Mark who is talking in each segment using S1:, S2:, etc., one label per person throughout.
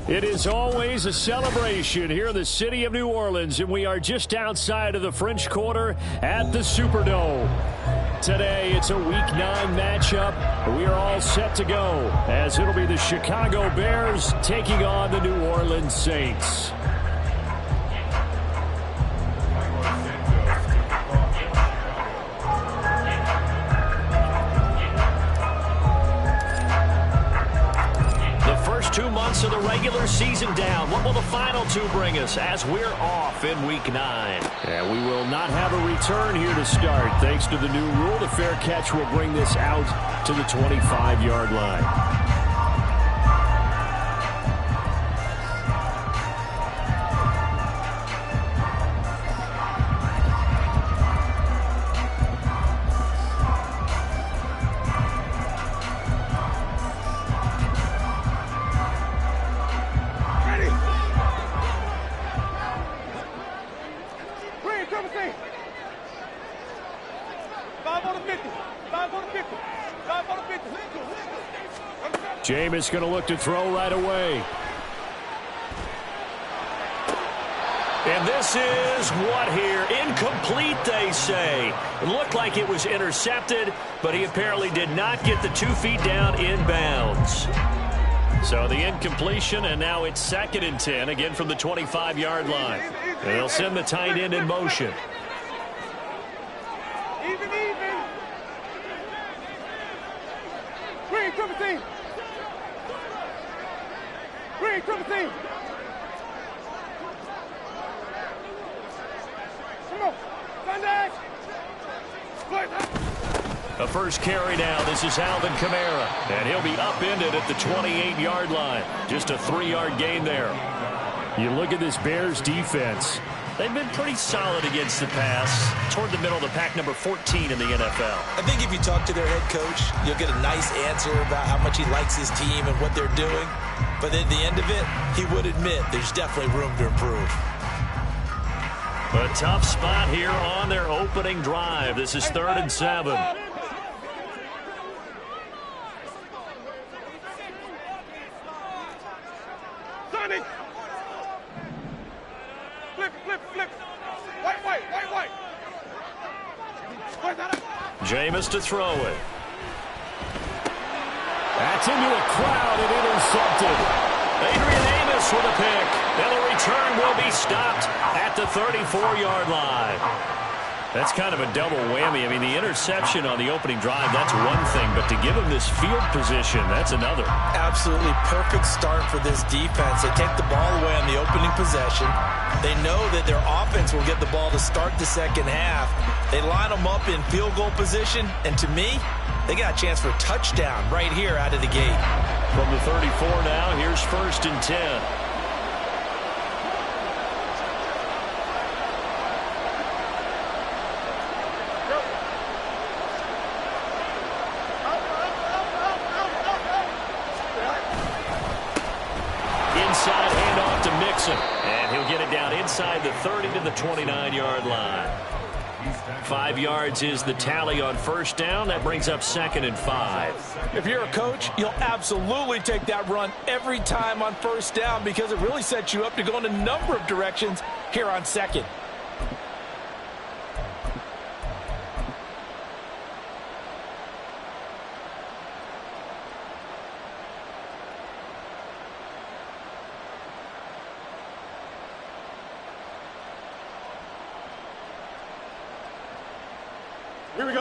S1: It is always a celebration here in the city of New Orleans, and we are just outside of the French Quarter at the Superdome. Today, it's a Week 9 matchup. We are all set to go, as it'll be the Chicago Bears taking on the New Orleans Saints. First 2 months of the regular season down. What will the final 2 bring us as we're off in Week 9? And we will not have a return here to start. Thanks to the new rule, the fair catch will bring this out to the 25-yard line. Jameis going to look to throw right away. And this is what here? Incomplete, they say. It looked like it was intercepted, but he apparently did not get the 2 feet down in bounds. So the incompletion, and now it's 2nd and 10, again from the 25-yard line. And they'll send the tight end in motion.
S2: Even. Green, come and see. Green, come and see. Come on. Sunday.
S1: A first carry now. This is Alvin Kamara. And he'll be upended at the 28-yard line. Just a 3-yard gain there. You look at this Bears defense. They've been pretty solid against the pass. Toward the middle of the pack, number 14 in the NFL.
S3: I think if you talk to their head coach, you'll get a nice answer about how much he likes his team and what they're doing. But at the end of it, he would admit there's definitely room to improve.
S1: A tough spot here on their opening drive. This is 3rd and 7.
S2: Sonny! Flip. White.
S1: Jameis to throw it. That's into a crowd and intercepted. Adrian Amos with a pick. And the return will be stopped at the 34-yard line. That's kind of a double whammy. I mean, the interception on the opening drive, that's one thing. But to give him this field position, that's another.
S3: Absolutely perfect start for this defense. They take the ball away on the opening possession. They know that their offense will get the ball to start the second half. They line them up in field goal position. And to me, they got a chance for a touchdown right here out of the gate.
S1: From the 34 now, here's 1st and 10. Inside handoff to Mixon. And he'll get it down inside the 30 to the 29-yard line. 5 yards is the tally on first down. That brings up 2nd and 5.
S4: If you're a coach, you'll absolutely take that run every time on first down because it really sets you up to go in a number of directions here on 2nd.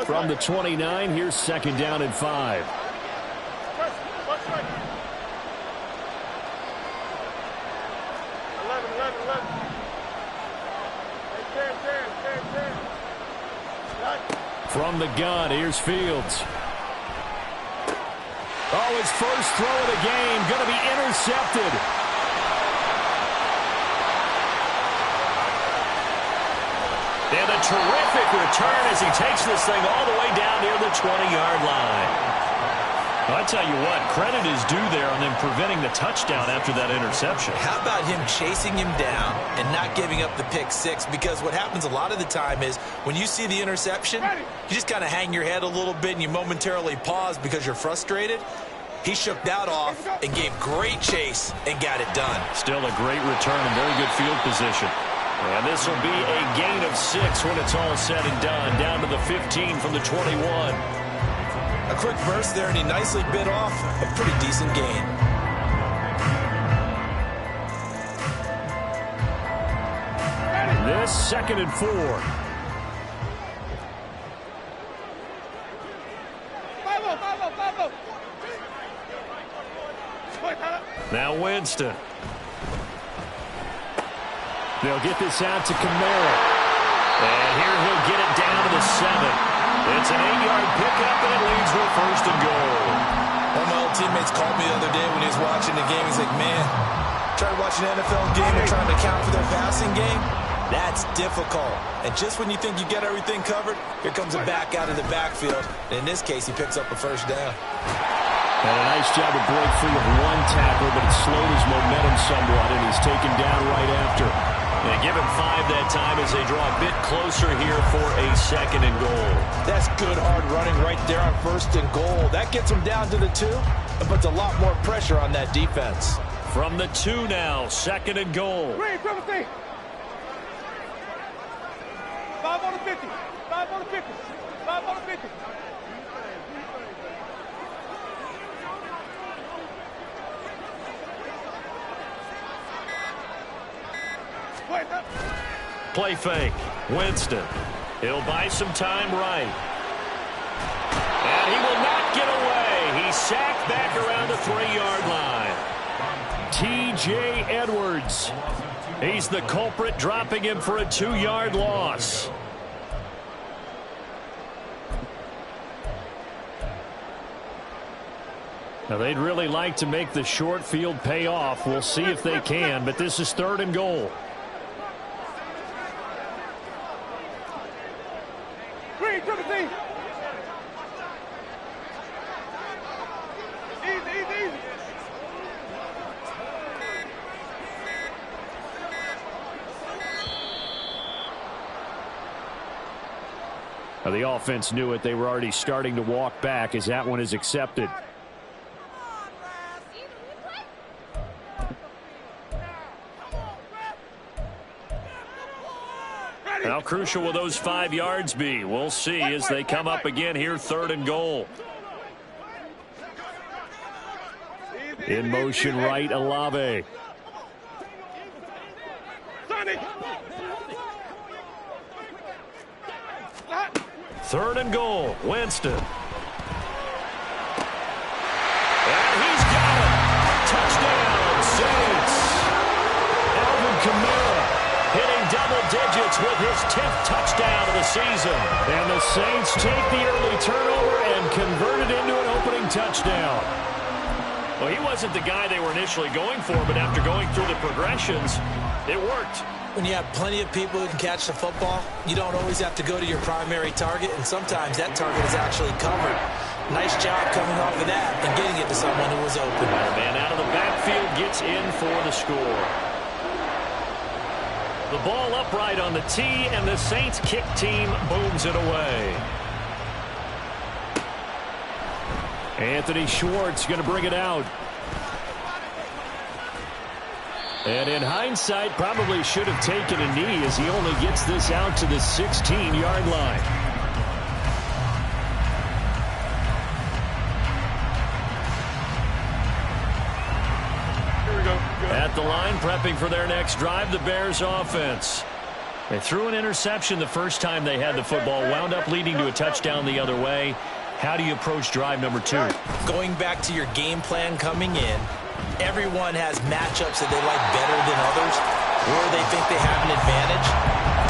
S1: From the 29, here's 2nd down and 5. From the gun, here's Fields. Oh, his first throw of the game, going to be intercepted. And a terrific return as he takes this thing all the way down near the 20-yard line. Well, I tell you what, credit is due there on them preventing the touchdown after that interception.
S3: How about him chasing him down and not giving up the pick six? Because what happens a lot of the time is when you see the interception, you just kind of hang your head a little bit and you momentarily pause because you're frustrated. He shook that off and gave great chase and got it done.
S1: Still a great return and very good field position. And this will be a gain of 6 when it's all said and done. Down to the 15 from the 21.
S3: A quick burst there, and he nicely bit off a pretty decent gain.
S1: This 2nd and 4. Now Winston. They'll get this out to Kamara. And here he'll get it down to the 7. It's an 8-yard pickup, and it leads with 1st and goal.
S3: One of my old teammates called me the other day when he was watching the game. He's like, man, trying to watch an NFL game and trying to account for their passing game? That's difficult. And just when you think you get everything covered, here comes a back out of the backfield. And in this case, he picks up a 1st down.
S1: And a nice job to break free of 1 tackle, but it slowed his momentum somewhat, and he's taken down right after. And give him 5 that time as they draw a bit closer here for a 2nd and goal.
S4: That's good hard running right there on 1st and goal. That gets him down to the 2 and puts a lot more pressure on that defense.
S1: From the 2 now, 2nd and goal.
S2: 5 on the 50. 5 on the 50. 5 on the 50.
S1: Play fake. Winston. He'll buy some time right. And he will not get away. He's sacked back around the 3-yard line. T.J. Edwards. He's the culprit, dropping him for a 2-yard loss. Now, they'd really like to make the short field pay off. We'll see if they can, but this is 3rd and goal. Now, the offense knew it. They were already starting to walk back as that one is accepted. How crucial will those 5 yards be? We'll see as they come up again here, 3rd and goal. In motion right, Olave. 3rd and goal, Winston. And he's got it. Touchdown, Saints. Alvin Kamara hitting double digits with his 10th touchdown of the season. And the Saints take the early turnover and convert it into an opening touchdown. Well, he wasn't the guy they were initially going for, but after going through the progressions, it worked.
S3: When you have plenty of people who can catch the football, you don't always have to go to your primary target, and sometimes that target is actually covered. Nice job coming off of that and getting it to someone who was open.
S1: Man out of the backfield gets in for the score. The ball upright on the tee, and the Saints kick team booms it away. Anthony Schwartz going to bring it out. And in hindsight, probably should have taken a knee as he only gets this out to the 16-yard line.
S2: Here we go.
S1: At the line, prepping for their next drive, the Bears offense. They threw an interception the first time they had the football, wound up leading to a touchdown the other way. How do you approach drive number 2?
S3: Going back to your game plan coming in, everyone has matchups that they like better than others, or they think they have an advantage.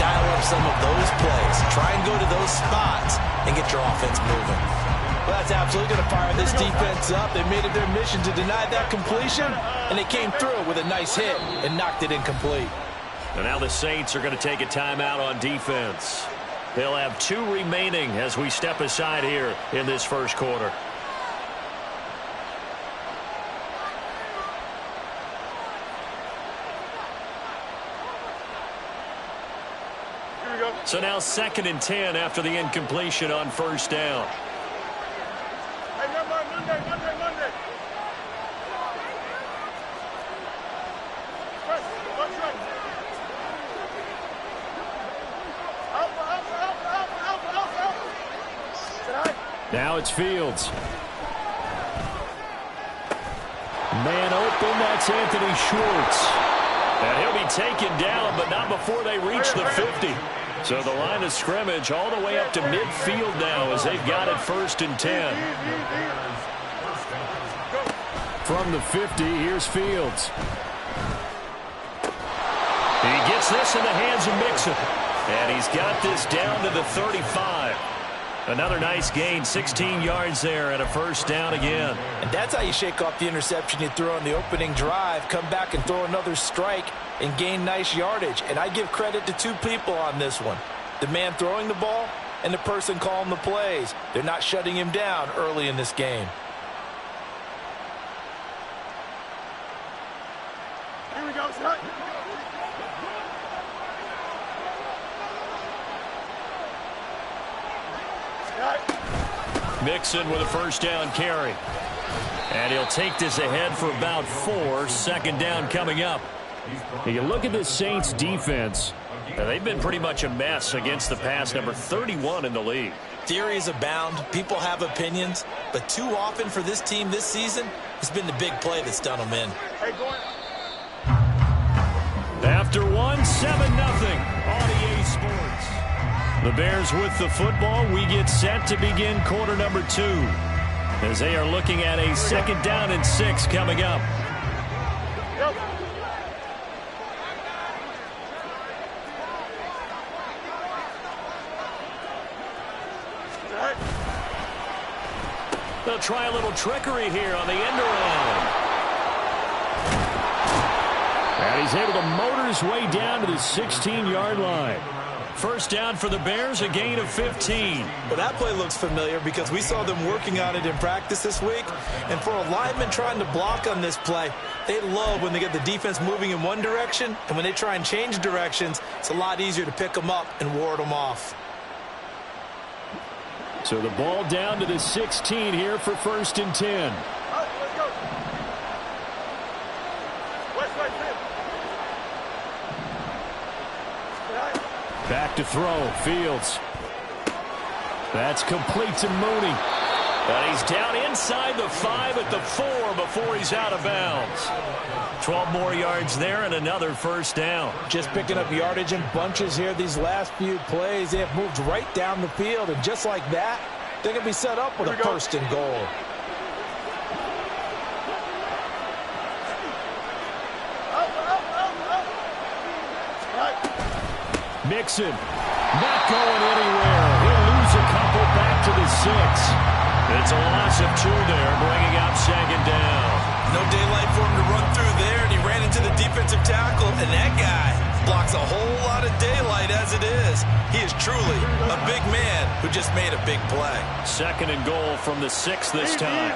S3: Dial up some of those plays. Try and go to those spots and get your offense moving.
S4: Well, that's absolutely going to fire this defense up. They made it their mission to deny that completion, and they came through with a nice hit and knocked it incomplete.
S1: And now the Saints are going to take a timeout on defense. They'll have 2 remaining as we step aside here in this first quarter. So now 2nd and 10 after the incompletion on 1st down.
S2: Hey, Monday.
S1: Now it's Fields. Man open, that's Anthony Schwartz. And he'll be taken down, but not before they reach the 50. So the line of scrimmage all the way up to midfield now as they've got it 1st and 10. From the 50, here's Fields. He gets this in the hands of Mixon. And he's got this down to the 35. Another nice gain, 16 yards there and a 1st down again.
S4: And that's how you shake off the interception you threw on the opening drive, come back and throw another strike and gain nice yardage. And I give credit to 2 people on this one. The man throwing the ball and the person calling the plays. They're not shutting him down early in this game.
S2: Here we go, son.
S1: Mixon with a 1st down carry. And he'll take this ahead for about 4. 2nd down coming up. You look at the Saints defense. They've been pretty much a mess against the pass, number 31 in the league.
S3: Theories abound. People have opinions. But too often for this team this season, it's been the big play that's done them in.
S2: Hey, go on.
S1: After 1, 7-0 on EA Sports. The Bears with the football. We get set to begin quarter number 2 as they are looking at a 2nd down and 6 coming up. They'll try a little trickery here on the end around. And he's able to motor his way down to the 16-yard line. 1st down for the Bears, a gain of 15.
S3: Well, that play looks familiar because we saw them working on it in practice this week. And for a lineman trying to block on this play, they love when they get the defense moving in one direction. And when they try and change directions, it's a lot easier to pick them up and ward them off.
S1: So the ball down to the 16 here for 1st and 10.
S2: Let's go. West.
S1: Back to throw. Fields. That's complete to Mooney. And he's down inside the 5 at the 4 before he's out of bounds. 12 more yards there and another 1st down.
S4: Just picking up yardage in bunches here these last few plays. They have moved right down the field, and just like that, they're going to be set up with a 1st and goal.
S1: Mixon not going anywhere. He'll lose a couple back to the 6. It's a loss of 2 there, bringing up 2nd down.
S3: No daylight for him to run through there, and he ran into the defensive tackle, and that guy blocks a whole lot of daylight as it is. He is truly a big man who just made a big play.
S1: 2nd and goal from the 6 this time.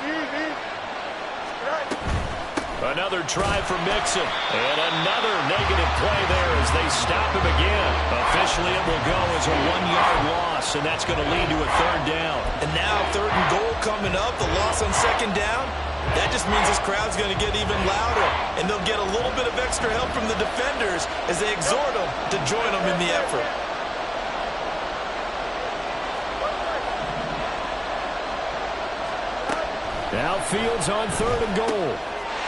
S1: Another try for Mixon. And another negative play there as they stop him again. Officially, it will go as a 1-yard loss, and that's going to lead to a 3rd down.
S3: And now 3rd and goal coming up, the loss on 2nd down. That just means this crowd's going to get even louder, and they'll get a little bit of extra help from the defenders as they exhort them to join them in the effort.
S1: Now Fields on 3rd and goal.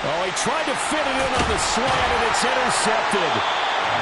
S1: Oh, he tried to fit it in on the slant, and it's intercepted.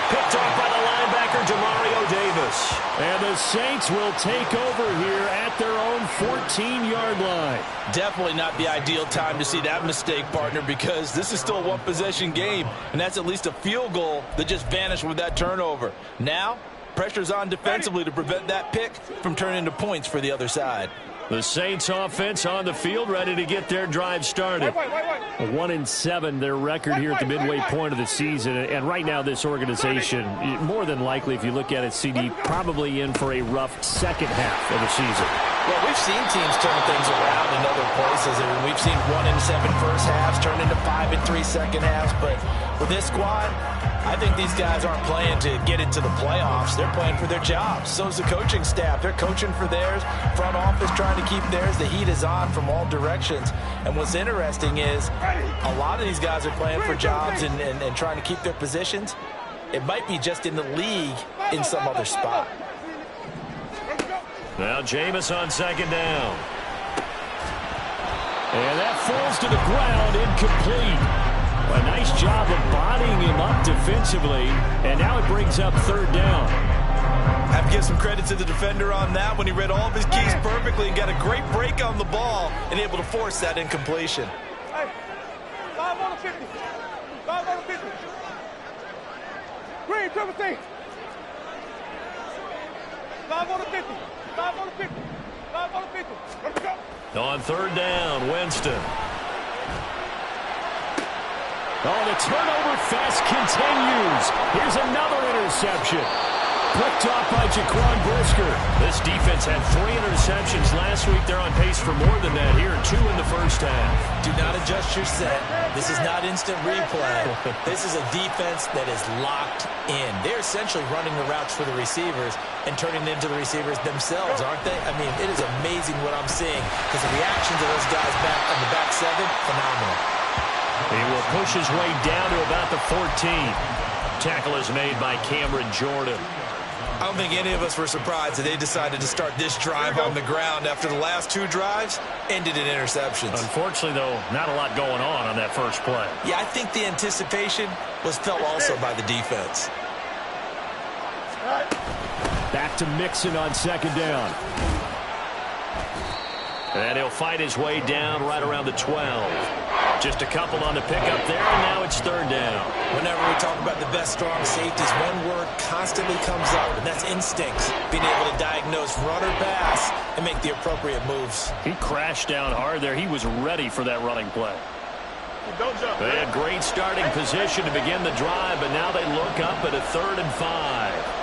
S1: Picked off by the linebacker, Demario Davis. And the Saints will take over here at their own 14-yard line.
S4: Definitely not the ideal time to see that mistake, partner, because this is still a one-possession game, and that's at least a field goal that just vanished with that turnover. Now, pressure's on defensively to prevent that pick from turning into points for the other side.
S1: The Saints offense on the field, ready to get their drive started. 1-7, their record here at the midway point of the season. And right now, this organization, more than likely, if you look at it, CD, probably in for a rough second half of the season.
S4: Well, we've seen teams turn things around in other places. I mean, we've seen 1-7 first halves turn into 5-3 second halves. But with this squad, I think these guys aren't playing to get into the playoffs. They're playing for their jobs. So is the coaching staff. They're coaching for theirs. Front office trying to keep theirs. The heat is on from all directions. And what's interesting is a lot of these guys are playing for jobs and trying to keep their positions. It might be just in the league in some other spot.
S1: Now Jameis on 2nd down. And that falls to the ground, incomplete. A nice job of bodying him up defensively, and now it brings up third down.
S3: Have to give some credit to the defender on that when he read all of his keys perfectly and got a great break on the ball and able to force that incompletion.
S2: Hey, 5 on the 50. 5 on the 50. Green, triple T. 5 on the 50. 5 on the 50. 5 on the 50. Let's go.
S1: On third down, Winston. Oh, the turnover fest continues. Here's another interception. Picked off by Jaquan Brisker. This defense had 3 interceptions last week. They're on pace for more than that here. 2 in the first half.
S3: Do not adjust your set. This is not instant replay. This is a defense that is locked in. They're essentially running the routes for the receivers and turning them into the receivers themselves, aren't they? I mean, it is amazing what I'm seeing because the reactions of those guys back on the back 7, phenomenal.
S1: He will push his way down to about the 14. Tackle is made by Cameron Jordan.
S3: I don't think any of us were surprised that they decided to start this drive on the ground after the last 2 drives ended in interceptions.
S1: Unfortunately, though, not a lot going on that first play.
S3: Yeah, I think the anticipation was felt also by the defense.
S1: Back to Mixon on second down. And he'll fight his way down right around the 12. Just a couple on the pickup there, and now it's third down.
S3: Whenever we talk about the best strong safeties, one word constantly comes up, and that's instincts. Being able to diagnose run or pass and make the appropriate moves.
S1: He crashed down hard there. He was ready for that running play. They had great starting position to begin the drive, but now they look up at a 3rd and 5.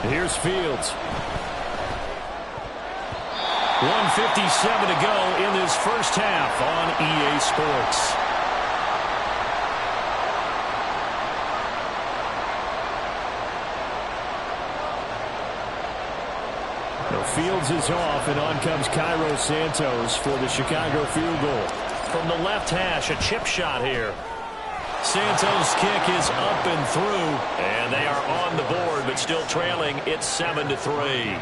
S1: Here's Fields. 1:57 to go in this first half on EA Sports. Now Fields is off, and on comes Cairo Santos for the Chicago field goal. From the left hash, a chip shot here. Santos' kick is up and through, and they are on the board, but still trailing. It's 7-3.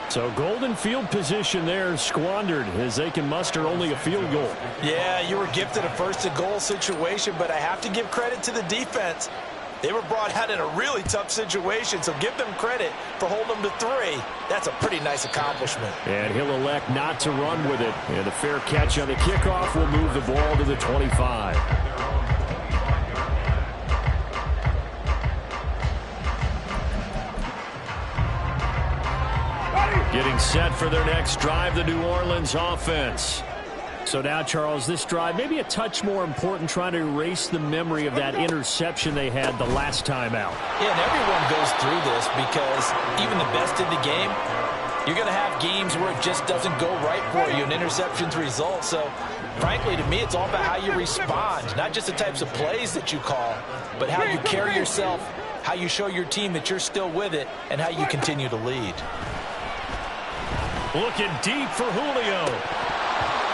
S1: So golden field position there squandered as they can muster only a field goal.
S3: Yeah, you were gifted a first-and-goal situation, but I have to give credit to the defense. They were brought out in a really tough situation, so give them credit for holding them to 3. That's a pretty nice accomplishment.
S1: And he'll elect not to run with it. And a fair catch on the kickoff will move the ball to the 25. Getting set for their next drive, the New Orleans offense. So now, Charles, this drive maybe a touch more important, trying to erase the memory of that interception they had the last time out.
S3: Yeah, and everyone goes through this because even the best in the game, you're going to have games where it just doesn't go right for you, and interceptions result. So, frankly, to me, it's all about how you respond, not just the types of plays that you call, but how you carry yourself, how you show your team that you're still with it, and how you continue to lead.
S1: Looking deep for Julio.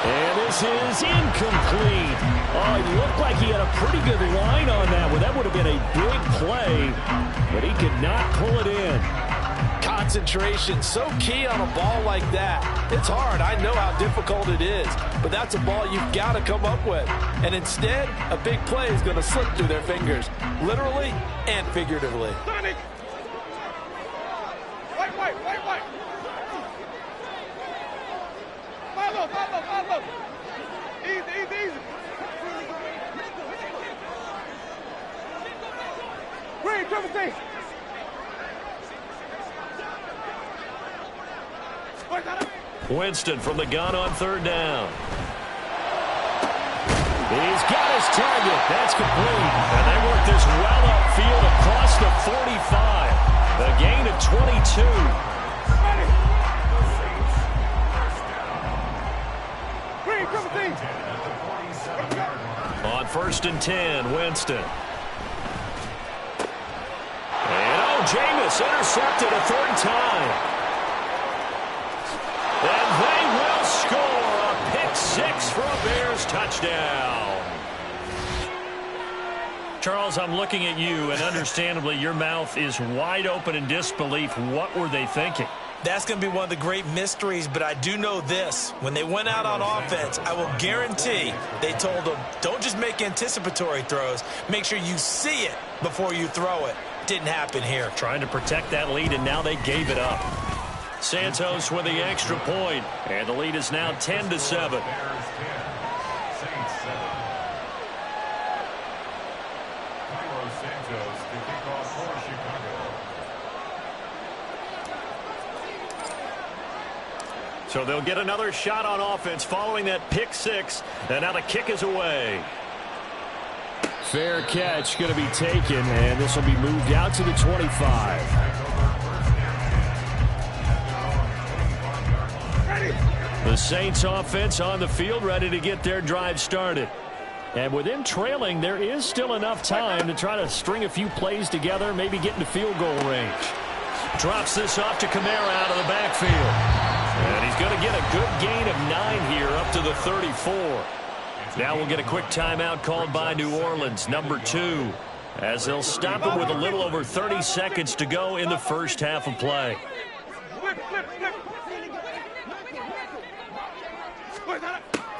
S1: And this is incomplete. Oh, it looked like he had a pretty good line on that one. That would have been a big play, but he could not pull it in.
S3: Concentration, so key on a ball like that. It's hard. I know how difficult it is, but that's a ball you've got to come up with. And instead, a big play is going to slip through their fingers, literally and figuratively.
S2: Sonic. White. Follow. Easy. Green, triple T.
S1: Winston from the gun on third down. He's got his target. That's complete. And they work this well upfield across the 45. A gain of 22. On 1st and 10, Winston. And Jameis intercepted a 3rd time. And they will score a pick 6 for a Bears touchdown. Charles, I'm looking at you, and understandably, your mouth is wide open in disbelief. What were they thinking?
S3: That's going to be one of the great mysteries, but I do know this. When they went out on offense, I will guarantee they told them, don't just make anticipatory throws. Make sure you see it before you throw it. Didn't happen here.
S1: Trying to protect that lead, and now they gave it up. Santos with the extra point, and the lead is now 10-7. So they'll get another shot on offense following that pick six, and now the kick is away.
S5: Fair catch going to be taken, and this will be moved out to the 25. The Saints offense on the field, ready to get their drive started. And with them trailing, there is still enough time to try to string a few plays together, maybe get into field goal range. Drops this off to Kamara out of the backfield. And he's going to get a good gain of 9 here up to the 34. Now we'll get a quick timeout called by New Orleans, number 2, as they'll stop it with a little over 30 seconds to go in the first half of play.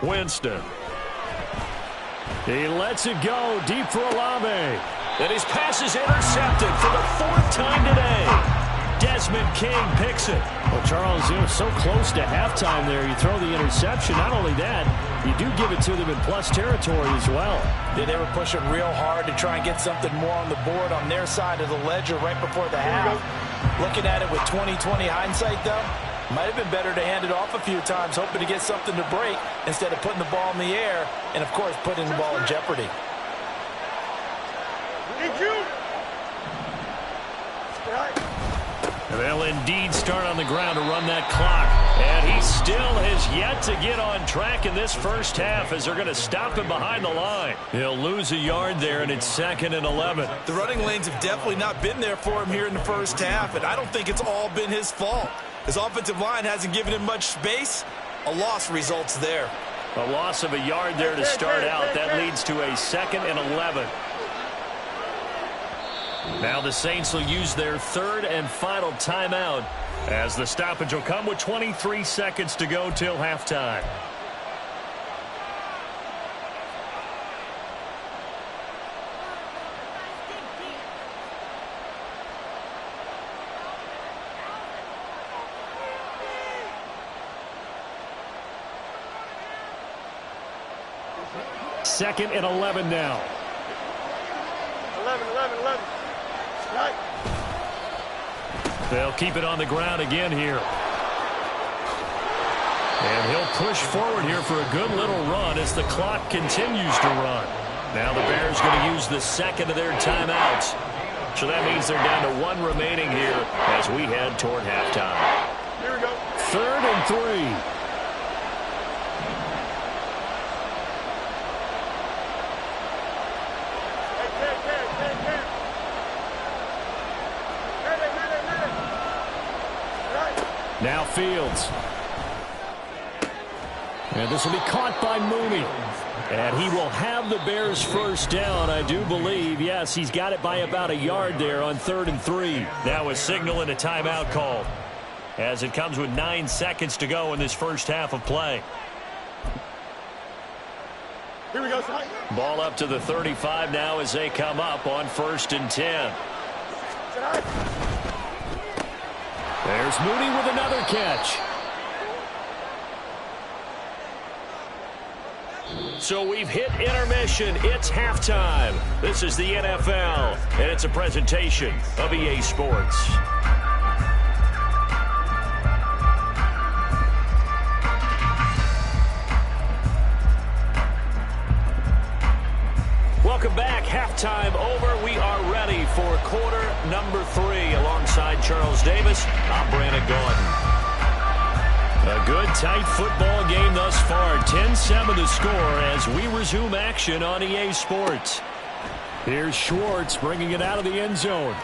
S5: Winston. He lets it go deep for Olave.
S1: And his pass is intercepted for the 4th time today. Desmond King picks it.
S5: Well, Charles, you know, so close to halftime there. You throw the interception. Not only that, you do give it to them in plus territory as well.
S4: Yeah, they were pushing real hard to try and get something more on the board on their side of the ledger right before the half. Looking at it with 20/20 hindsight, though, might have been better to hand it off a few times, hoping to get something to break instead of putting the ball in the air and, of course, putting the ball in jeopardy.
S1: They'll indeed start on the ground to run that clock. And he still has yet to get on track in this first half as they're going to stop him behind the line. He'll lose a yard there, and it's 2nd and 11.
S3: The running lanes have definitely not been there for him here in the first half, and I don't think it's all been his fault. His offensive line hasn't given him much space. A loss results there.
S1: A loss of a yard there to start out. That leads to a 2nd and 11. Now the Saints will use their 3rd and final timeout as the stoppage will come with 23 seconds to go till halftime. Second and 11 now.
S2: 11.
S1: They'll keep it on the ground again here. And he'll push forward here for a good little run as the clock continues to run. Now the Bears going to use the 2nd of their timeouts. So that means they're down to 1 remaining here as we head toward halftime.
S2: Here we go.
S5: 3rd and 3. Now Fields. And this will be caught by Mooney. And he will have the Bears first down, I do believe. Yes, he's got it by about a yard there on 3rd and 3.
S1: Now a signal and a timeout call as it comes with 9 seconds to go in this first half of play.
S2: Here we go, son.
S1: Ball up to the 35 now as they come up on 1st and 10.
S5: There's Mooney with another catch.
S1: So we've hit intermission. It's halftime. This is the NFL, and it's a presentation of EA Sports. Welcome back. Halftime over. We are ready for quarter number 3. Alongside Charles Davis, I'm Brandon Gordon. A good, tight football game thus far. 10-7 the score as we resume action on EA Sports. Here's Schwartz bringing it out of the end zone.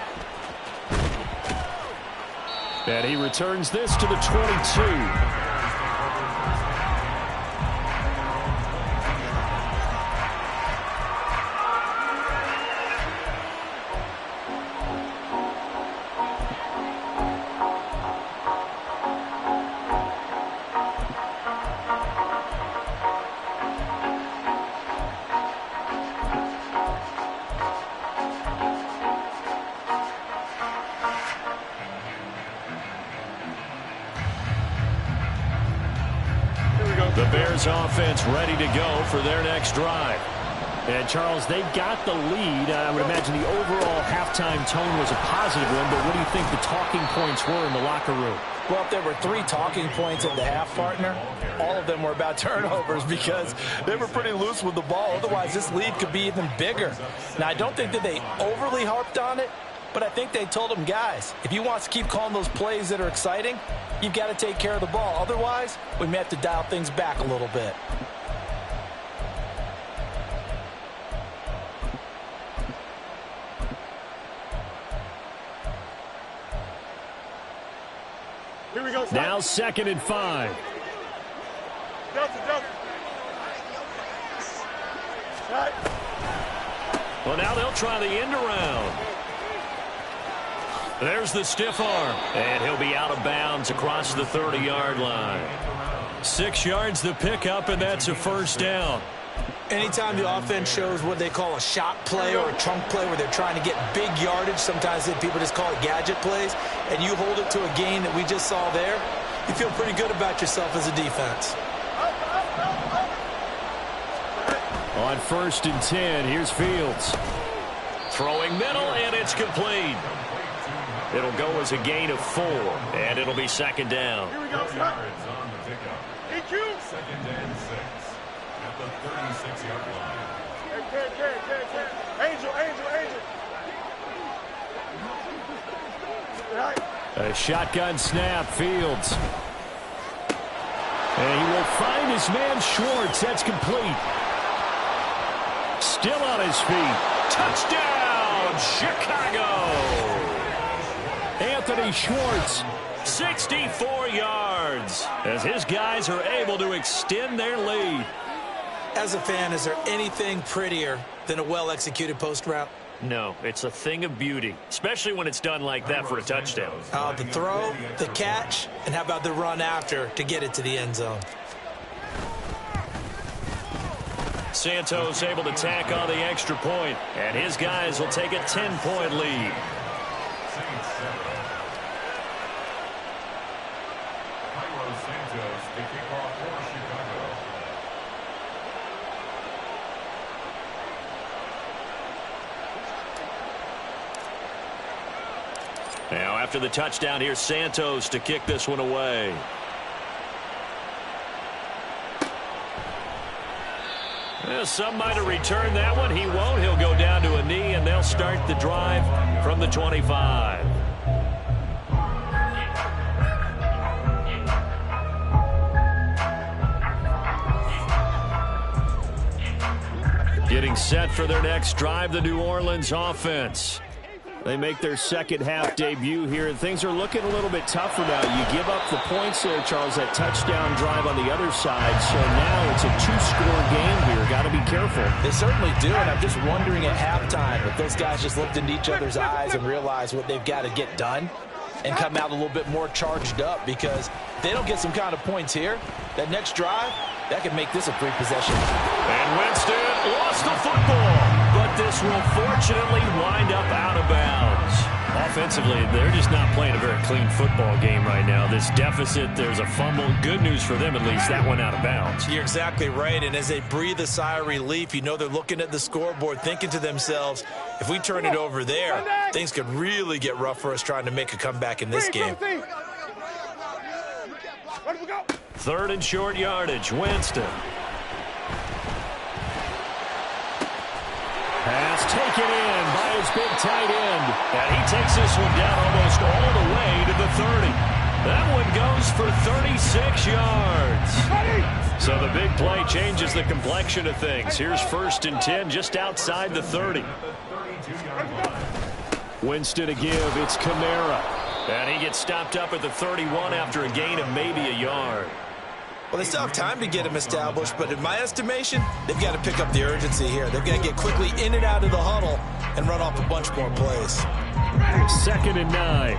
S1: And he returns this to the 22.
S5: Bears offense ready to go for their next drive. And, Charles, they got the lead. I would imagine the overall halftime tone was a positive one, but what do you think the talking points were in the locker room?
S4: Well, if there were 3 talking points at the half, partner, all of them were about turnovers because they were pretty loose with the ball. Otherwise, this lead could be even bigger. Now, I don't think that they overly harped on it, but I think they told them, guys, if you want to keep calling those plays that are exciting, you've got to take care of the ball. Otherwise, we may have to dial things back a little bit.
S2: Here we go.
S5: Now 2nd and 5.
S2: Delta. Right.
S5: Well, now they'll try the end around. There's the stiff arm. And he'll be out of bounds across the 30-yard line. 6 yards the pickup, and that's a first down.
S3: Anytime the offense shows what they call a shot play or a chunk play where they're trying to get big yardage, sometimes people just call it gadget plays, and you hold it to a gain that we just saw there, you feel pretty good about yourself as a defense.
S5: On 1st and 10, here's Fields. Throwing middle, and it's complete. It'll go as a gain of 4, and it'll be 2nd down.
S2: Here we go. EQ.
S6: 2nd and 6 at the 36-yard line.
S2: Hey, Angel. Right.
S5: A shotgun snap, Fields. And he will find his man Schwartz. That's complete. Still on his feet. Touchdown, Chicago! Anthony Schwartz, 64 yards, as his guys are able to extend their lead.
S3: As a fan, is there anything prettier than a well-executed post route?
S5: No, it's a thing of beauty, especially when it's done like that for a touchdown.
S3: The throw, the catch, and how about the run after to get it to the end zone?
S5: Santos able to tack on the extra point, and his guys will take a 10-point lead.
S6: Santos to kick off for Chicago.
S5: Now, after the touchdown, here's Santos to kick this one away. Well, some might have returned that one. He won't. He'll go down to a knee, and they'll start the drive from the 25. Getting set for their next drive, the New Orleans offense. They make their second half debut here, and things are looking a little bit tougher now. You give up the points there, Charles, that touchdown drive on the other side. So now it's a 2-score game here. Got to be careful.
S4: They certainly do, and I'm just wondering at halftime if those guys just looked into each other's eyes and realized what they've got to get done and come out a little bit more charged up, because if they don't get some kind of points here, that next drive, that could make this a 3-possession.
S5: And Winston lost the football, but this will fortunately wind up out of bounds. Offensively, they're just not playing a very clean football game right now. This deficit, there's a fumble. Good news for them, at least. That went out of bounds.
S3: You're exactly right, and as they breathe a sigh of relief, you know they're looking at the scoreboard, thinking to themselves, if we turn it over there, things could really get rough for us trying to make a comeback in this game.
S5: 3rd and short yardage, Winston. Pass taken in by his big tight end. And he takes this one down almost all the way to the 30. That one goes for 36 yards. So the big play changes the complexion of things. Here's 1st and 10 just outside the 30. Winston to give. It's Kamara. And he gets stopped up at the 31 after a gain of maybe a yard.
S3: Well, they still have time to get him established, but in my estimation, they've got to pick up the urgency here. They've got to get quickly in and out of the huddle and run off a bunch more plays.
S5: 2nd and 9.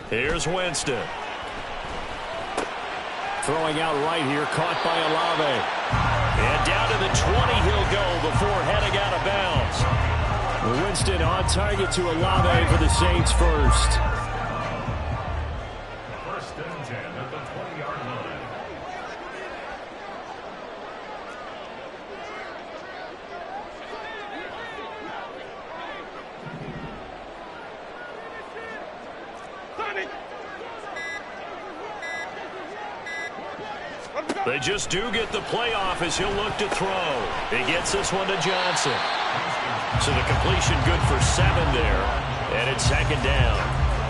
S5: Here's Winston. Throwing out right here, caught by Olave. And down to the 20 he'll go before heading out of bounds. Winston on target to Olave for the Saints first.
S1: They just do get the playoff as he'll look to throw. He gets this one to Johnson. So the completion good for 7 there. And it's 2nd down.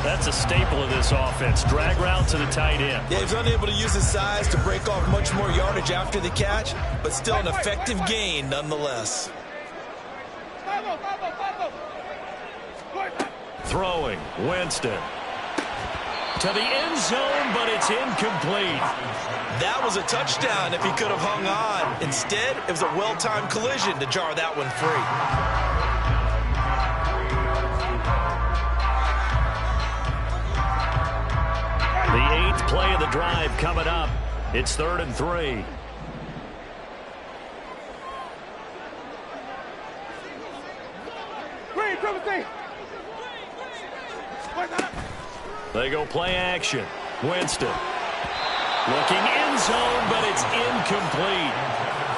S1: That's a staple of this offense. Drag route to the tight end.
S3: Yeah, he's unable to use his size to break off much more yardage after the catch, but still an effective gain nonetheless.
S1: Throwing, Winston. To the end zone, but it's incomplete.
S3: That was a touchdown if he could have hung on. Instead, it was a well-timed collision to jar that one free.
S1: The 8th play of the drive coming up. It's 3rd and 3. They go play action. Winston. Looking end zone, but it's incomplete.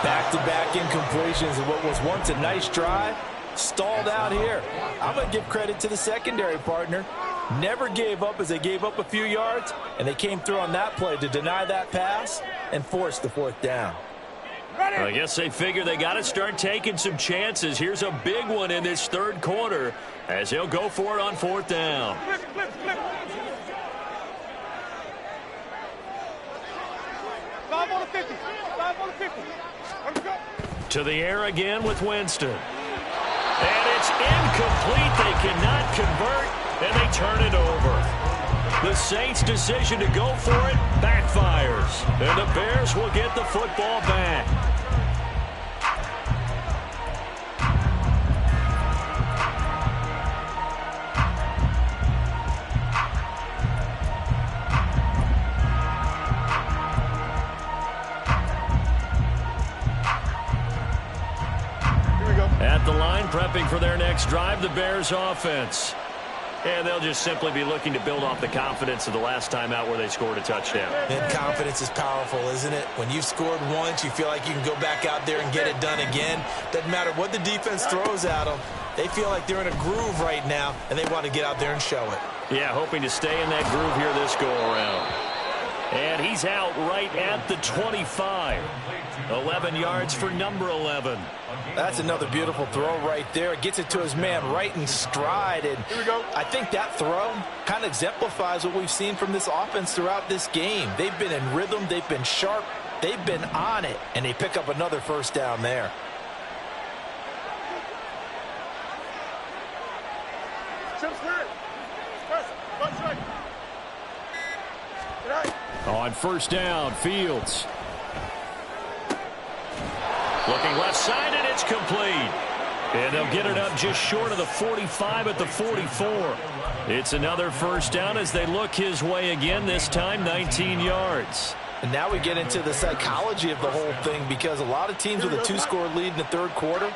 S4: Back-to-back incompletions of what was once a nice drive. Stalled out here. I'm going to give credit to the secondary partner. Never gave up as they gave up a few yards, and they came through on that play to deny that pass and force the 4th down.
S1: I guess they figure they got to start taking some chances. Here's a big one in this 3rd quarter as he'll go for it on 4th down. To the air again with Winston. And it's incomplete. They cannot convert, and they turn it over. The Saints' decision to go for it backfires, and the Bears will get the football back. At the line, prepping for their next drive, the Bears offense. And they'll just simply be looking to build off the confidence of the last time out where they scored a touchdown.
S3: And confidence is powerful, isn't it? When you've scored once, you feel like you can go back out there and get it done again. Doesn't matter what the defense throws at them. They feel like they're in a groove right now, and they want to get out there and show it.
S1: Yeah, hoping to stay in that groove here this go-around. And he's out right at the 25. 11 yards for number 11.
S4: That's another beautiful throw right there. Gets it to his man right in stride. And
S2: Here we go.
S4: I think that throw kind of exemplifies what we've seen from this offense throughout this game. They've been in rhythm. They've been sharp. They've been on it. And they pick up another 1st down there.
S5: On 1st down, Fields.
S1: Looking left side, and it's complete. And they'll get it up just short of the 45 at the 44. It's another 1st down as they look his way again, this time 19 yards.
S4: And now we get into the psychology of the whole thing, because a lot of teams with a 2-score lead in the 3rd quarter,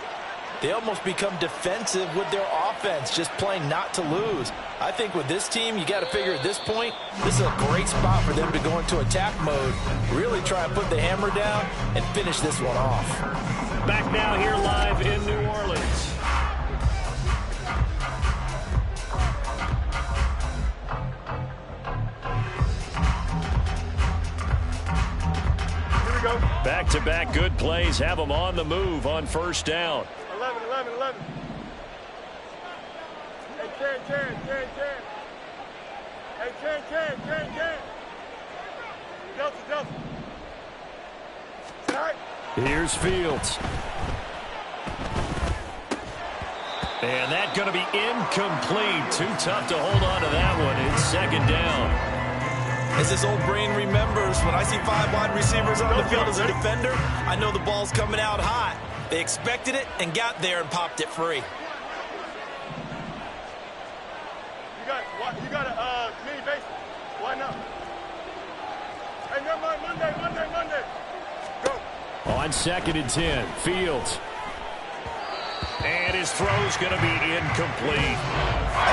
S4: they almost become defensive with their offense, just playing not to lose. I think with this team, you got to figure at this point, this is a great spot for them to go into attack mode, really try and put the hammer down and finish this one off.
S1: Back now here live in New Orleans.
S2: Here we go.
S1: Back-to-back good plays have them on the move on 1st down.
S2: 11. Hey, 10. Hey, 10. Delta. Tonight.
S1: Here's Fields. And that's going to be incomplete. Too tough to hold on to that one. It's 2nd down.
S3: As this old brain remembers, when I see 5 wide receivers on the field as a defender, I know the ball's coming out hot. They expected it and got there and popped it free.
S2: You got a mini base. Why not? Hey, never mind. Monday. Go.
S5: On 2nd and 10, Fields.
S1: And his throw's going to be incomplete.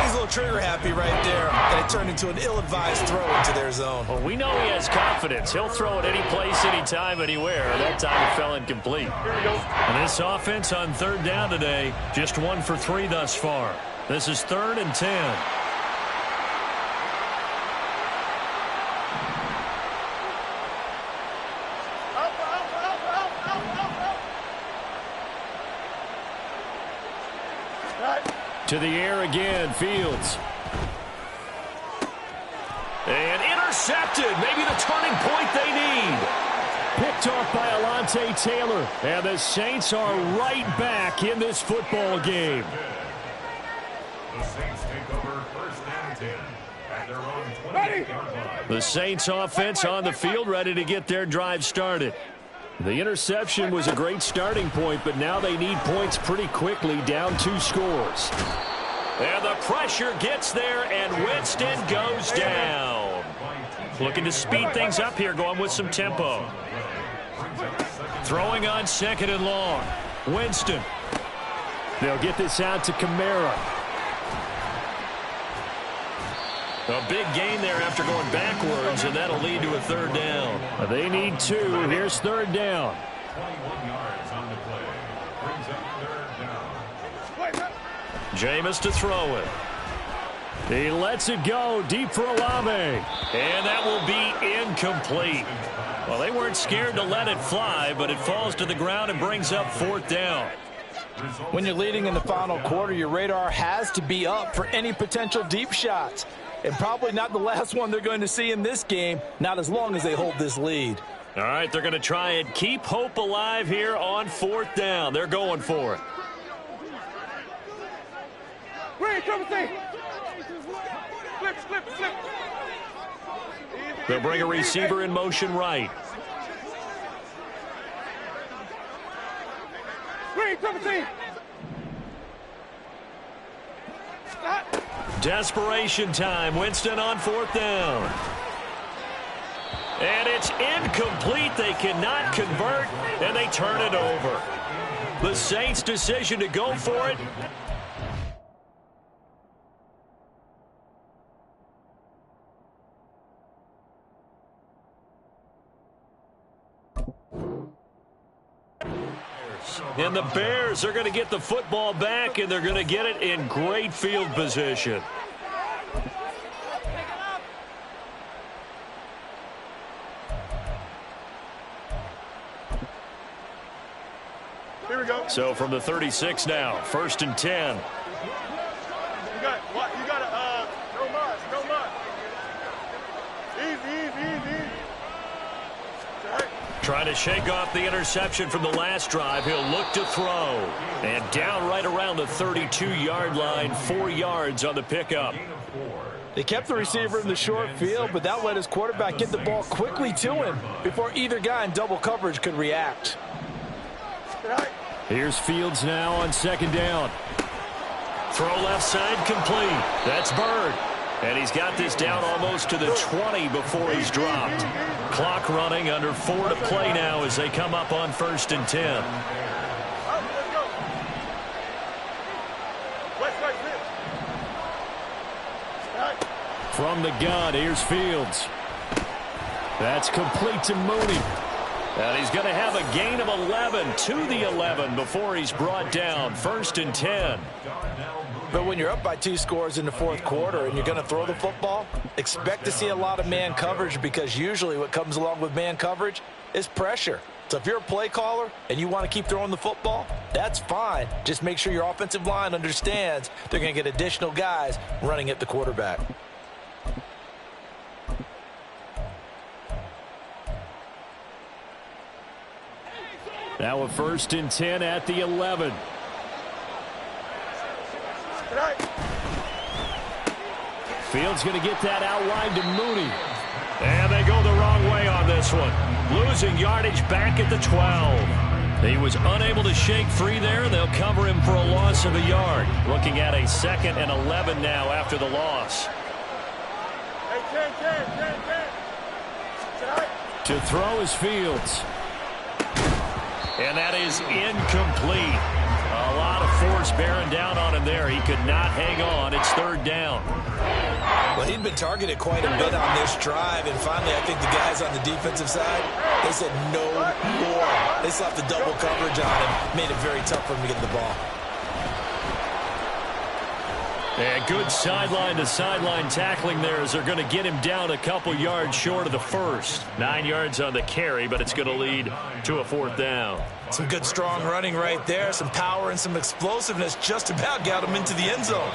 S3: He's a little trigger happy right there. That it turned into an ill-advised throw into their zone.
S1: Well, we know he has confidence. He'll throw it any place, anytime, anywhere. That time it fell incomplete. And this offense on 3rd down today, just 1 for 3 thus far. This is 3rd and 10.
S5: To the air again, Fields.
S1: And intercepted. Maybe the turning point they need.
S5: Picked off by Alontae Taylor. And the Saints are right back in this football game.
S6: The Saints take over first and 10 at their own 28-yard line.
S5: The Saints offense on the field, ready to get their drive started. The interception was a great starting point, but now they need points pretty quickly, down 2 scores.
S1: And the pressure gets there, and Winston goes down. Looking to speed things up here, going with some tempo.
S5: Throwing on 2nd and long. Winston. They'll get this out to Kamara.
S1: A big gain there after going backwards, and that'll lead to a 3rd down.
S5: They need 2. Here's 3rd down.
S6: 21 yards on the play. Brings up 3rd down.
S1: Jameis to throw it.
S5: He lets it go deep for Olave.
S1: And that will be incomplete. Well, they weren't scared to let it fly, but it falls to the ground and brings up 4th down.
S4: When you're leading in the final quarter, your radar has to be up for any potential deep shots. And probably not the last one they're going to see in this game, not as long as they hold this lead.
S1: All right, they're going to try and keep hope alive here on 4th down. They're going for it. They'll bring a receiver in motion right. Desperation time. Winston on 4th down. And it's incomplete. They cannot convert, and they turn it over. The Saints' decision to go for it. And the Bears are going to get the football back, and they're going to get it in great field position.
S2: Here we go.
S1: So from the 36 now, 1st and 10.
S2: You got no mark, no mark. Easy.
S1: Trying to shake off the interception from the last drive. He'll look to throw. And down right around the 32-yard line, 4 yards on the pickup.
S4: They kept the receiver in the short field, but that let his quarterback get the ball quickly to him before either guy in double coverage could react.
S5: Here's Fields now on 2nd down.
S1: Throw left side complete. That's Bird. And he's got this down almost to the 20 before he's dropped. Clock running, under 4 to play now as they come up on 1st and 10.
S5: From the gun, here's Fields. That's complete to Mooney.
S1: And he's going to have a gain of 11 to the 11 before he's brought down. 1st and 10.
S4: But when you're up by 2 scores in the 4th quarter and you're going to throw the football, expect to see a lot of man coverage, because usually what comes along with man coverage is pressure. So if you're a play caller and you want to keep throwing the football, that's fine. Just make sure your offensive line understands they're going to get additional guys running at the quarterback.
S5: Now a 1st and 10 at the 11. Fields going to get that out wide to Mooney.
S1: And they go the wrong way on this one. Losing yardage back at the 12. He was unable to shake free there. They'll cover him for a loss of a yard. Looking at a 2nd and 11 now after the loss.
S5: To throw is Fields.
S1: And that is incomplete. A lot of force bearing down on him there. He could not hang on. It's 3rd down.
S3: Well, he'd been targeted quite a bit on this drive, and finally I think the guys on the defensive side, they said no more. They slapped the double coverage on him, made it very tough for him to get the ball.
S5: And good sideline-to-sideline tackling there as they're going to get him down a couple yards short of the first. 9 yards on the carry, but it's going to lead to a 4th down.
S3: Some good, strong running right there. Some power and some explosiveness just about got him into the end zone.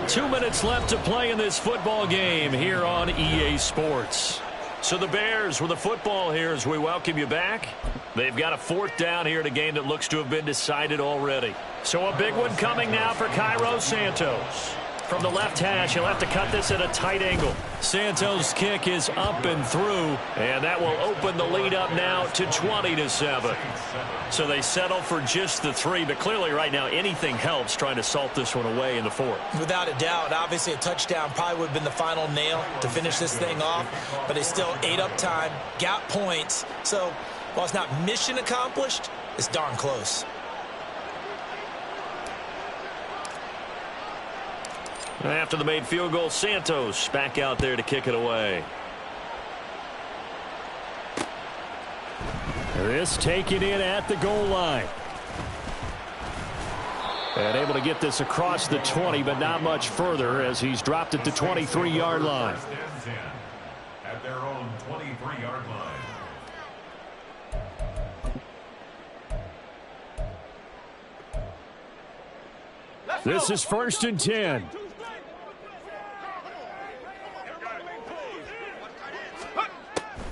S5: 2 minutes left to play in this football game here on EA Sports. So the Bears with the football here as we welcome you back. They've got a 4th down here in a game that looks to have been decided already. So a big one coming now for Cairo Santos. From the left hash, he'll have to cut this at a tight angle. Santos' kick is up and through, and that will open the lead up now to 20-7. So they settle for just the 3, but clearly right now anything helps trying to salt this one away in the 4th.
S3: Without a doubt, obviously a touchdown probably would have been the final nail to finish this thing off, but they still ate up time, got points. So while it's not mission accomplished, it's darn close.
S5: After the made field goal, Santos back out there to kick it away. This taken in at the goal line. And able to get this across the 20, but not much further as he's dropped at the 23-yard line.
S6: At their own 23-yard line.
S5: This is 1st and 10.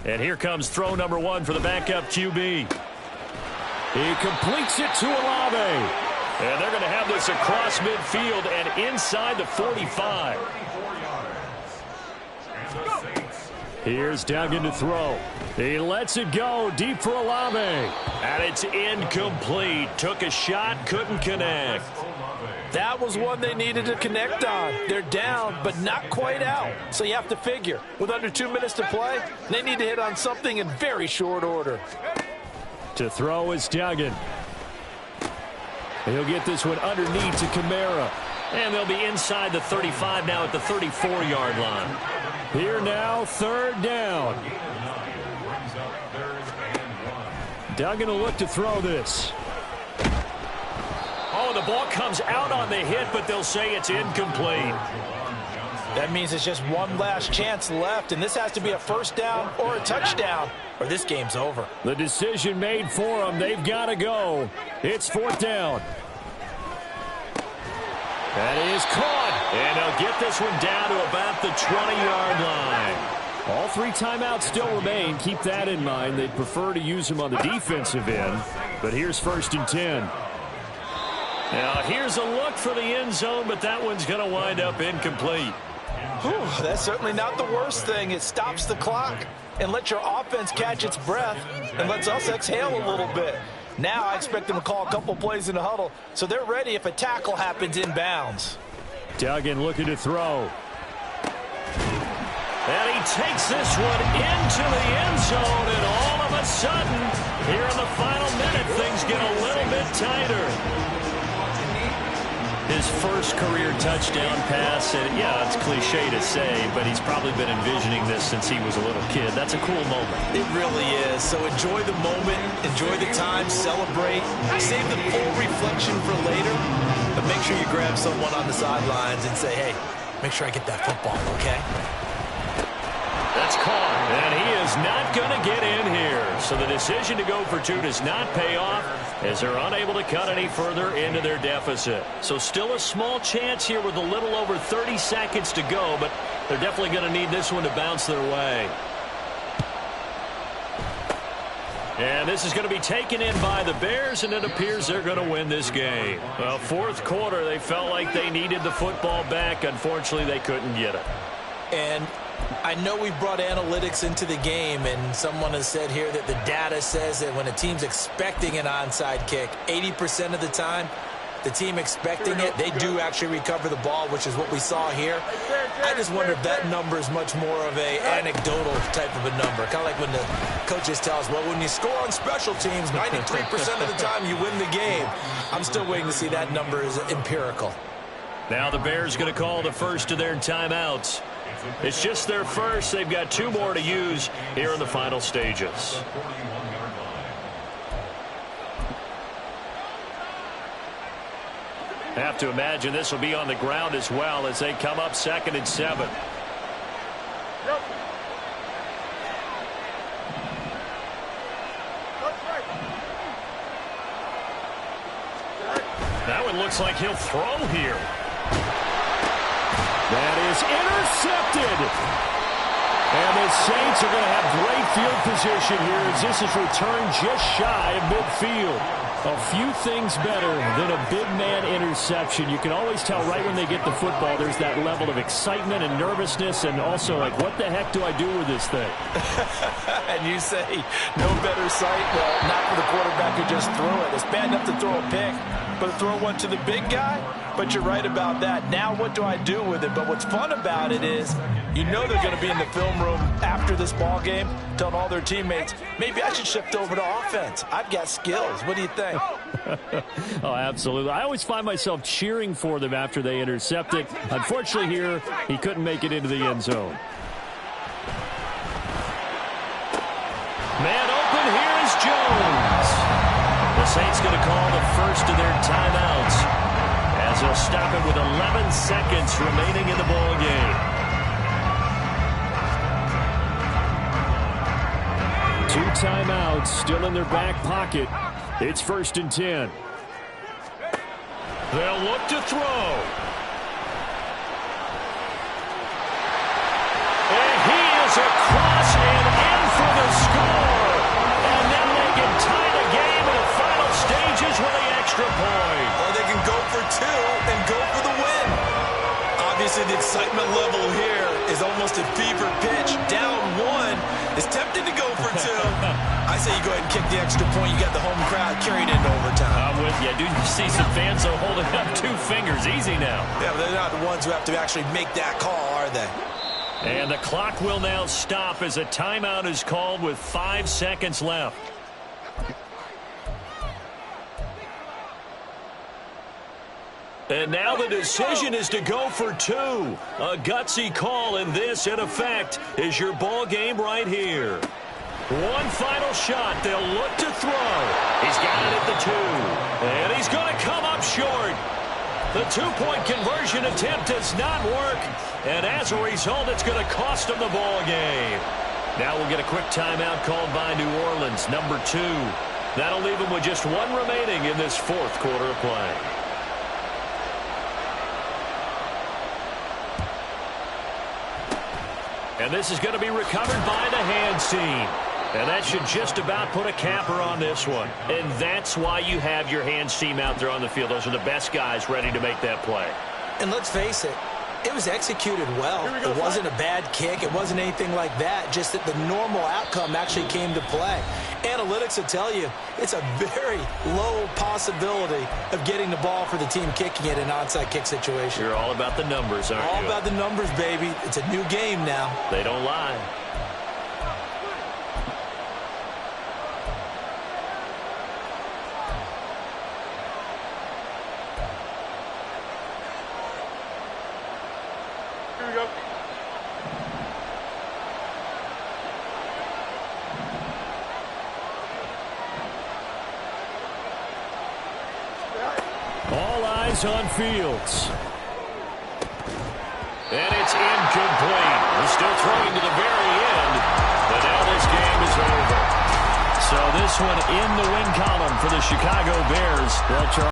S5: And here comes throw number 1 for the backup QB. He completes it to Olave. And they're going to have this across midfield and inside the 45. Here's Duggan to throw. He lets it go deep for Olave. And it's incomplete. Took a shot, couldn't connect.
S4: That was one they needed to connect on. They're down, but not quite out. So you have to figure, with under 2 minutes to play, they need to hit on something in very short order.
S5: To throw is Duggan. He'll get this one underneath to Kamara. And they'll be inside the 35 now at the 34-yard line. Here now, 3rd down. Duggan will look to throw this. Oh, the ball comes out on the hit, but they'll say it's incomplete.
S4: That means it's just one last chance left, and this has to be a 1st down or a touchdown, or this game's over.
S5: The decision made for them. They've got to go. It's 4th down. That is caught. And they'll get this one down to about the 20-yard line. All 3 timeouts still remain. Keep that in mind. They'd prefer to use them on the defensive end. But here's 1st and 10. Now, here's a look for the end zone, but that one's going to wind up incomplete.
S4: Whew, that's certainly not the worst thing. It stops the clock and lets your offense catch its breath and lets us exhale a little bit. Now I expect them to call a couple plays in the huddle, so they're ready if a tackle happens inbounds.
S5: Duggan looking to throw. And he takes this one into the end zone, and all of a sudden, here in the final minute, things get a little bit tighter. His first career touchdown pass, and yeah, it's cliche to say, but he's probably been envisioning this since he was a little kid. That's a cool moment.
S3: It really is. So enjoy the moment, enjoy the time, celebrate, save the full reflection for later, but make sure you grab someone on the sidelines and say, hey, make sure I get that football, okay?
S5: That's caught, and he is not going to get in here. So the decision to go for 2 does not pay off as they're unable to cut any further into their deficit. So still a small chance here with a little over 30 seconds to go, but they're definitely going to need this one to bounce their way. And this is going to be taken in by the Bears, and it appears they're going to win this game. Well, 4th quarter, they felt like they needed the football back. Unfortunately, they couldn't get it.
S3: And I know we brought analytics into the game, and someone has said here that the data says that when a team's expecting an onside kick, 80% of the time, the team expecting it, they do actually recover the ball, which is what we saw here. I just wonder if that number is much more of a anecdotal type of a number. Kind of like when the coaches tell us, well, when you score on special teams, 93% of the time you win the game. I'm still waiting to see that number is empirical.
S5: Now the Bears going to call the first of their timeouts. It's just their first. They've got 2 more to use here in the final stages. Have to imagine this will be on the ground as well as they come up 2nd and 7. That one looks like he'll throw here. That is intercepted. And the Saints are going to have great field position here as this is returned just shy of midfield. A few things better than a big man interception. You can always tell right when they get the football, there's that level of excitement and nervousness and also like, what the heck do I do with this thing?
S4: And you say, no better sight? Well, not for the quarterback who just threw it. It's bad enough to throw a pick, but to throw one to the big guy? But you're right about that. Now what do I do with it? But what's fun about it is you know they're going to be in the film room after this ball game telling all their teammates, maybe I should shift over to offense. I've got skills. What do you think?
S5: Oh, absolutely. I always find myself cheering for them after they intercept it. Unfortunately here, he couldn't make it into the end zone. Man open, here is Jones. The Saints going to call the first of their timeouts as they'll stop it with 11 seconds remaining in the ball game. 2 timeouts still in their back pocket. It's 1st and 10. They'll look to throw. And he is across and in for the score. And now they can tie the game in the final stages with the extra point.
S3: Or they can go for 2 and go for the win. Obviously, the excitement level here is almost a fever pitch. Down 1 is tempted to go for 2. I say you go ahead and kick the extra point. You got the home crowd carried into overtime.
S5: I'm with you. Do you see some fans are holding up 2 fingers? Easy now.
S3: Yeah, but they're not the ones who have to actually make that call, are they?
S5: And the clock will now stop as a timeout is called with 5 seconds left. And now the decision is to go for 2. A gutsy call, and this, in effect, is your ball game right here. One final shot. They'll look to throw. He's got it at the 2. And he's going to come up short. The 2-point conversion attempt does not work. And as a result, it's going to cost him the ball game. Now we'll get a quick timeout called by New Orleans, number 2. That'll leave him with just 1 remaining in this 4th quarter of play. And this is going to be recovered by the hands team. And that should just about put a capper on this one. And that's why you have your hands team out there on the field. Those are the best guys ready to make that play.
S4: And let's face it, it was executed well. It wasn't a bad kick. It wasn't anything like that. Just that the normal outcome actually came to play. Analytics will tell you it's a very low possibility of getting the ball for the team kicking it in an onside kick situation.
S5: You're all about the numbers, aren't you?
S4: All about the numbers, baby. It's a new game now.
S5: They don't lie.
S2: Here we go.
S5: All eyes on Fields. And it's incomplete. He's still throwing to the very end, but now this game is over. So this one in the win column for the Chicago Bears. They'll try